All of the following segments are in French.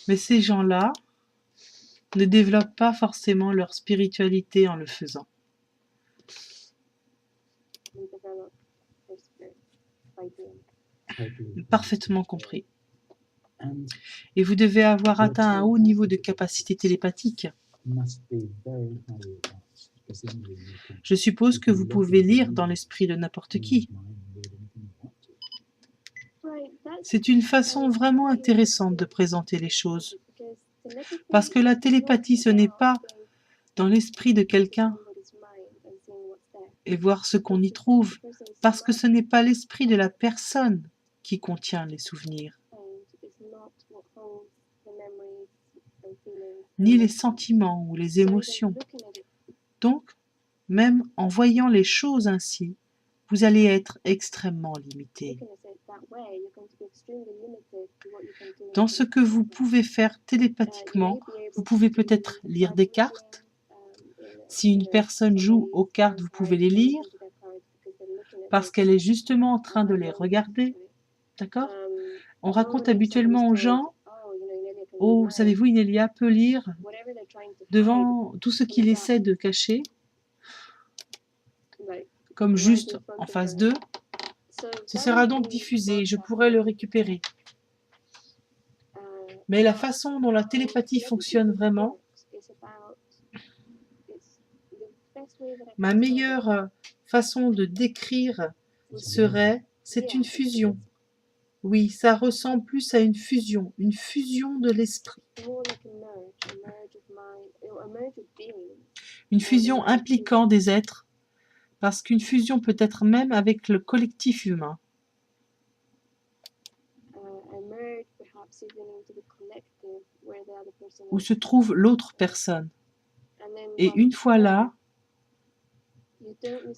Mais ces gens-là ne développent pas forcément leur spiritualité en le faisant. they develop their spirit by doing it. Totally Parfaitement compris. and Et vous devez avoir atteint un haut niveau de capacité télépathique. must be very highly advanced because then you can Je suppose que vous pouvez lire dans l'esprit de n'importe qui. mind and read anything you want to. Right, that's C'est une façon vraiment intéressante de présenter les choses. Parce que la télépathie, ce n'est pas dans l'esprit de quelqu'un et voir ce qu'on y trouve, parce que ce n'est pas l'esprit de la personne qui contient les souvenirs, ni les sentiments ou les émotions. Donc, même en voyant les choses ainsi, vous allez être extrêmement limité dans ce que vous pouvez faire télépathiquement. Vous pouvez peut-être lire des cartes. Si une personne joue aux cartes, vous pouvez les lire parce qu'elle est justement en train de les regarder. D'accord? On raconte habituellement aux gens, oh, savez-vous, Inelia peut lire devant tout ce qu'il essaie de cacher, comme juste en face d'eux. Ce sera donc diffusé, je pourrai le récupérer. Mais la façon dont la télépathie fonctionne vraiment, ma meilleure façon de décrire serait, c'est une fusion. Oui, ça ressemble plus à une fusion de l'esprit. Une fusion impliquant des êtres, parce qu'une fusion peut être même avec le collectif humain. Où se trouve l'autre personne. Et une fois là,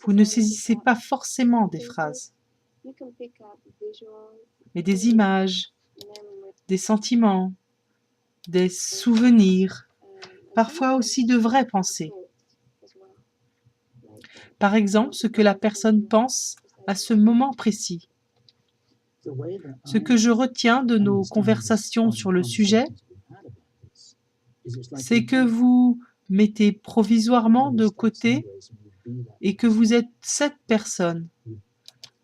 vous ne saisissez pas forcément des phrases, mais des images, des sentiments, des souvenirs, parfois aussi de vraies pensées. Par exemple, ce que la personne pense à ce moment précis. Ce que je retiens de nos conversations sur le sujet, c'est que vous mettez provisoirement de côté et que vous êtes cette personne.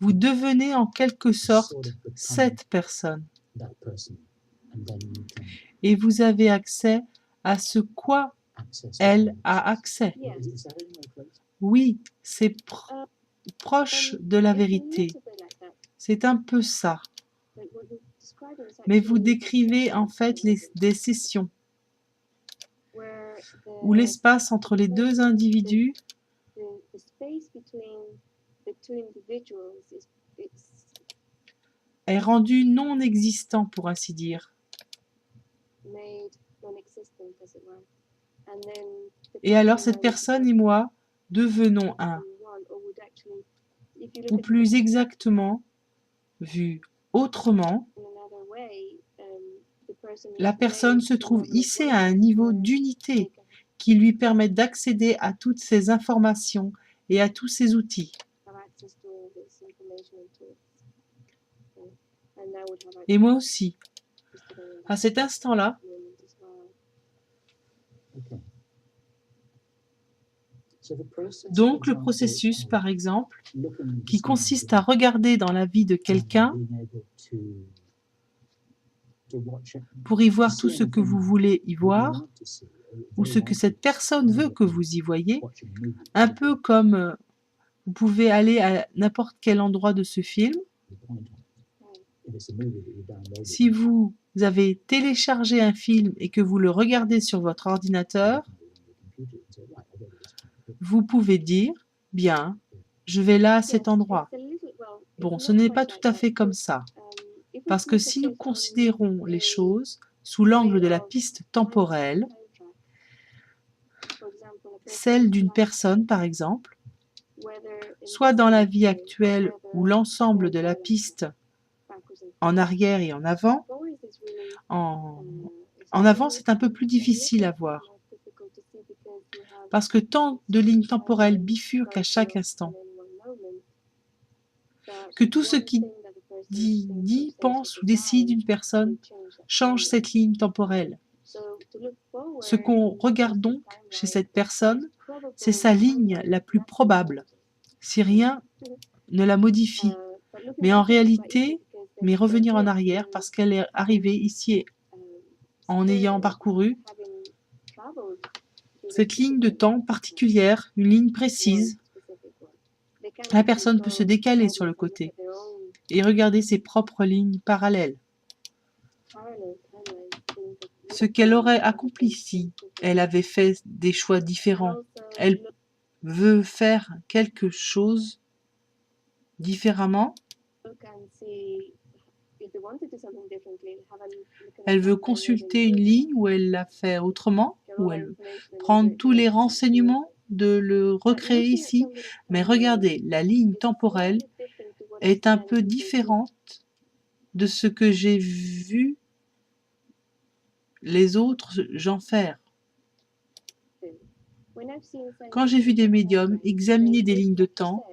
Vous devenez en quelque sorte cette personne. Et vous avez accès à ce quoi elle a accès. Oui, c'est proche de la vérité. C'est un peu ça. Mais vous décrivez en fait des sessions où l'espace entre les deux individus est rendu non existant, pour ainsi dire. Et alors cette personne et moi devenons un. Ou plus exactement, vu autrement, la personne se trouve hissée à un niveau d'unité qui lui permet d'accéder à toutes ces informations et à tous ces outils. Et moi aussi, à cet instant-là, donc le processus, par exemple, qui consiste à regarder dans la vie de quelqu'un pour y voir tout ce que vous voulez y voir, ou ce que cette personne veut que vous y voyez, un peu comme vous pouvez aller à n'importe quel endroit de ce film. Si vous avez téléchargé un film et que vous le regardez sur votre ordinateur, vous pouvez dire, bien, je vais là à cet endroit. Bon, ce n'est pas tout à fait comme ça. Parce que si nous considérons les choses sous l'angle de la piste temporelle, celle d'une personne par exemple, soit dans la vie actuelle ou l'ensemble de la piste en arrière et en avant, en avant c'est un peu plus difficile à voir, parce que tant de lignes temporelles bifurquent à chaque instant, que tout ce qui dit, pense ou décide une personne change cette ligne temporelle. Ce qu'on regarde donc chez cette personne, c'est sa ligne la plus probable, si rien ne la modifie. Mais en réalité, revenir en arrière parce qu'elle est arrivée ici en ayant parcouru cette ligne de temps particulière, une ligne précise, la personne peut se décaler sur le côté et regarder ses propres lignes parallèles. Ce qu'elle aurait accompli si elle avait fait des choix différents. Elle veut faire quelque chose différemment. Elle veut consulter une ligne où elle l'a fait autrement, où elle prend tous les renseignements de le recréer ici. Mais regardez, la ligne temporelle est un peu différente de ce que j'ai vu les autres gens faire. Quand j'ai vu des médiums examiner des lignes de temps,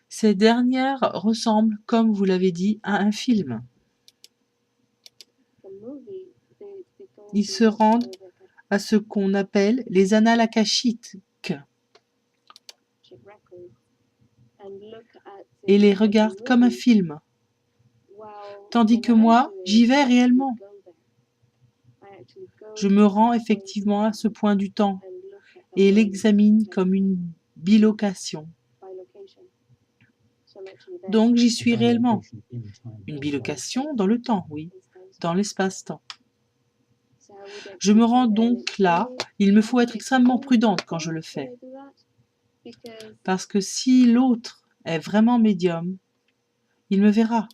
ces dernières ressemblent, comme vous l'avez dit, à un film. Ils se rendent à ce qu'on appelle les annales akashiques et les regardent comme un film. Tandis que moi, j'y vais réellement. Je me rends effectivement à ce point du temps et l'examine comme une bilocation. Donc j'y suis réellement. Une bilocation dans le temps, oui, dans l'espace-temps. Je me rends donc là, il me faut être extrêmement prudente quand je le fais. Parce que si l'autre est vraiment médium, il me verra.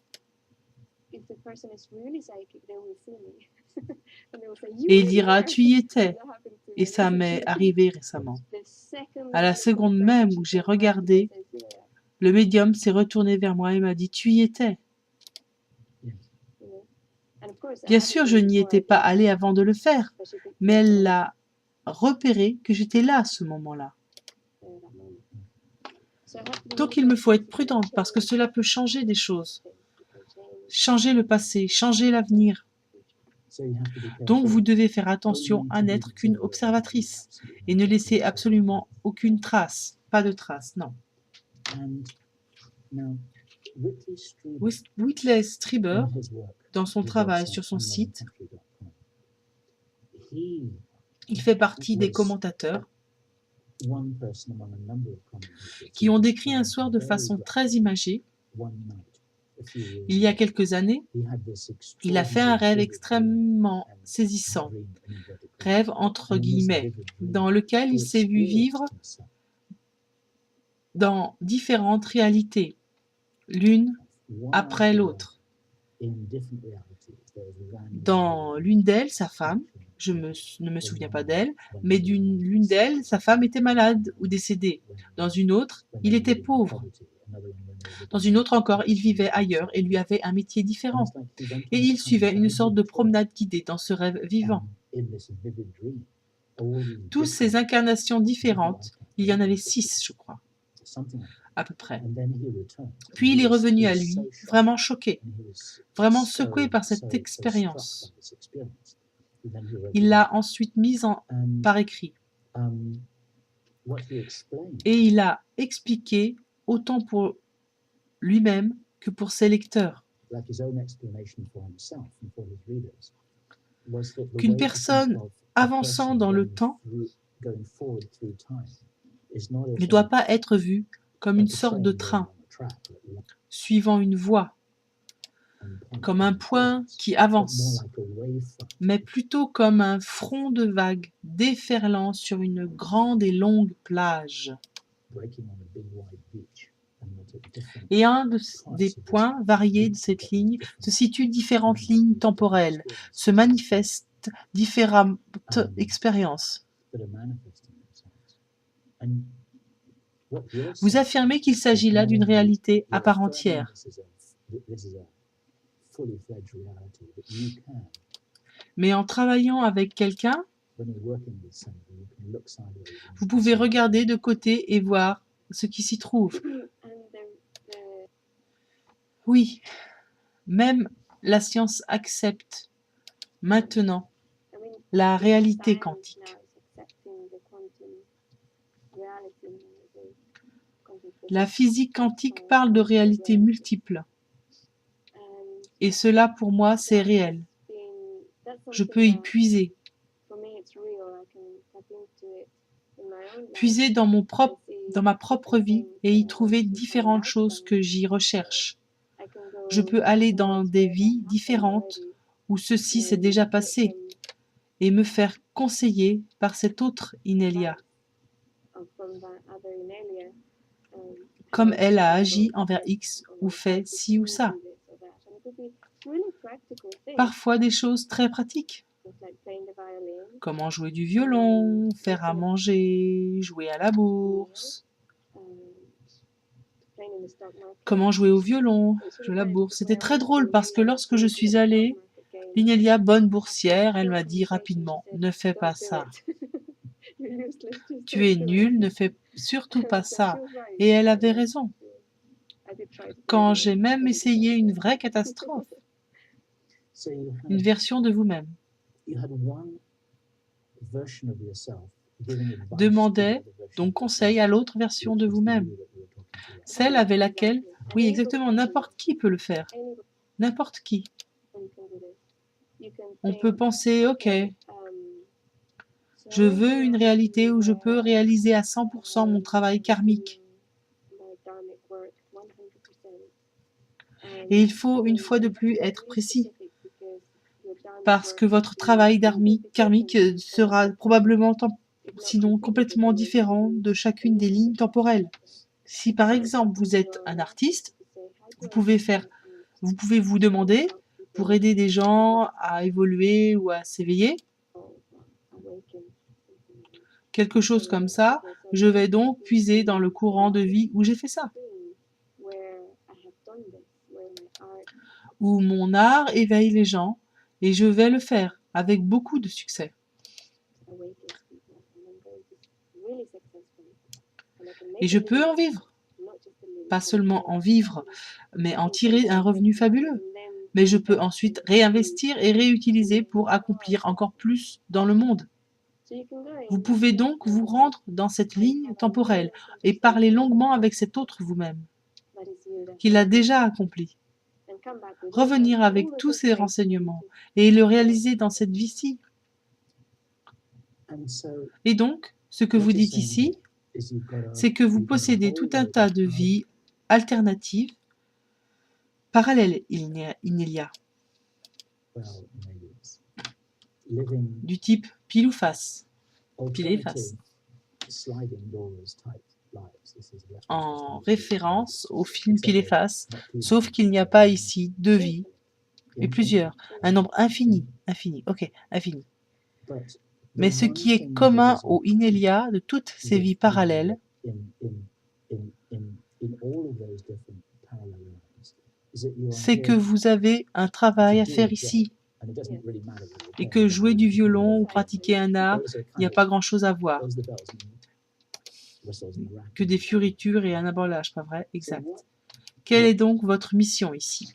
Et il dira, tu y étais. Et ça m'est arrivé récemment. À la seconde même où j'ai regardé, le médium s'est retourné vers moi et m'a dit, tu y étais. Bien sûr, je n'y étais pas allée avant de le faire, mais elle l'a repéré que j'étais là à ce moment-là. Donc il me faut être prudente parce que cela peut changer des choses. Changer le passé, changer l'avenir. Donc vous devez faire attention à n'être qu'une observatrice et ne laisser absolument aucune trace. Pas de trace, non. Whitley Strieber, dans son travail sur son site, il fait partie des commentateurs qui ont décrit un soir de façon très imagée. Il y a quelques années, il a fait un rêve extrêmement saisissant, rêve entre guillemets, dans lequel il s'est vu vivre dans différentes réalités, l'une après l'autre. Dans l'une d'elles, sa femme, ne me souviens pas d'elle, mais l'une d'elles, sa femme était malade ou décédée. Dans une autre, il était pauvre. Dans une autre encore, il vivait ailleurs et lui avait un métier différent. Et il suivait une sorte de promenade guidée dans ce rêve vivant. Toutes ces incarnations différentes, il y en avait 6, je crois, à peu près. Puis il est revenu à lui, vraiment choqué, vraiment secoué par cette expérience. Il l'a ensuite mise par écrit. Et il a expliqué autant pour lui-même que pour ses lecteurs. Qu'une personne avançant dans le temps ne doit pas être vue comme une sorte de train, suivant une voie, comme un point qui avance, mais plutôt comme un front de vagues déferlant sur une grande et longue plage. Et un des points variés de cette ligne se situe différentes lignes temporelles, se manifestent différentes expériences. Vous affirmez qu'il s'agit là d'une réalité à part entière. Mais en travaillant avec quelqu'un, vous pouvez regarder de côté et voir ce qui s'y trouve. Oui, Même la science accepte maintenant I mean, la réalité science quantique. now is accepting the quantum reality, the quantum La physics, physique quantique parle de réalités multiples. and Et cela, pour moi, c'est réel. that's Je something peux y that puiser. for me it's real. I can tap into it in my own life Puiser dans and ma see propre vie et y trouver différentes choses que j'y recherche. I can Je go peux aller somewhere dans des where vies that différentes happened où ceci s'est already déjà and get passé some et me faire conseiller par cette autre Inelia, advice from that other Inelia, comme how elle a to agi go envers ahead X or ou how fait to ci ou do ça. this or that. And it could be really practical things, Parfois des choses très pratiques. things like playing the violin, Comment jouer du violon, faire à manger, jouer à la bourse, um, playing in the stock market. comment jouer au violon, It's really jouer à la funny bourse. because C'était when I très went drôle to parce que Nina lorsque je to suis the stock allée, market game, l'Inelia, bonne after boursière, elle short m'a dit conversation, she rapidement, said, ne fais pas "Don't do ça. it. You're useless. Just Tu es don't do nul, it." ne fais surtout pas So ça. she was right. Et elle avait Yeah. raison. I did try to play Quand the j'ai même the essayé une violin. vraie catastrophe, So une version de vous-même, you had one version of yourself giving advice to the demandait other version donc of conseil yourself, à l'autre version which de was the vous-même, you that you were talking to. celle avec laquelle, Exactly. oui And exactement, anybody can do n'importe qui peut le faire, Anybody n'importe qui. can do this. You can On think, peut penser, ok, so je veux here une I réalité am où je peux where réaliser à 100% mon travail karmique. my dharmic work 100%. Et il faut une fois de plus être précis, parce que votre travail karmique sera probablement, sinon complètement différent de chacune des lignes temporelles. Si par exemple vous êtes un artiste, vous pouvez vous demander, pour aider des gens à évoluer ou à s'éveiller, quelque chose comme ça, je vais donc puiser dans le courant de vie où j'ai fait ça, où mon art éveille les gens, et je vais le faire avec beaucoup de succès. Et je peux en vivre, pas seulement en vivre, mais en tirer un revenu fabuleux. Mais je peux ensuite réinvestir et réutiliser pour accomplir encore plus dans le monde. Vous pouvez donc vous rendre dans cette ligne temporelle et parler longuement avec cet autre vous-même, qui l'a déjà accompli. Revenir avec tous ces renseignements et le réaliser dans cette vie-ci. And so Et donc, ce que vous dites ici, is you've got a- c'est que vous you've got a possédez whole tout un load tas of de vies alternatives, parallèles, Inelia, well, maybe it's living du type pile ou face, pile et face, alternative sliding doors type lives. This is left en interest. référence au film pile et face, Not too sauf much. qu'il n'y a pas ici deux vies, mais In- plusieurs, un nombre infini, ok, infini. but the Mais ce one qui est thing commun that is aux Inelia de toutes ces vies parallèles, in all of those different parallel lives is that you are c'est que here vous avez un travail à faire ici, and it doesn't really matter what you're et doing. que jouer du violon ou pratiquer un art, Those are il n'y a kind pas of- grand-chose à voir, those are the bells and whistles and que des rapping. fioritures et un abordage, pas vrai? Exact. Quelle est donc votre mission ici?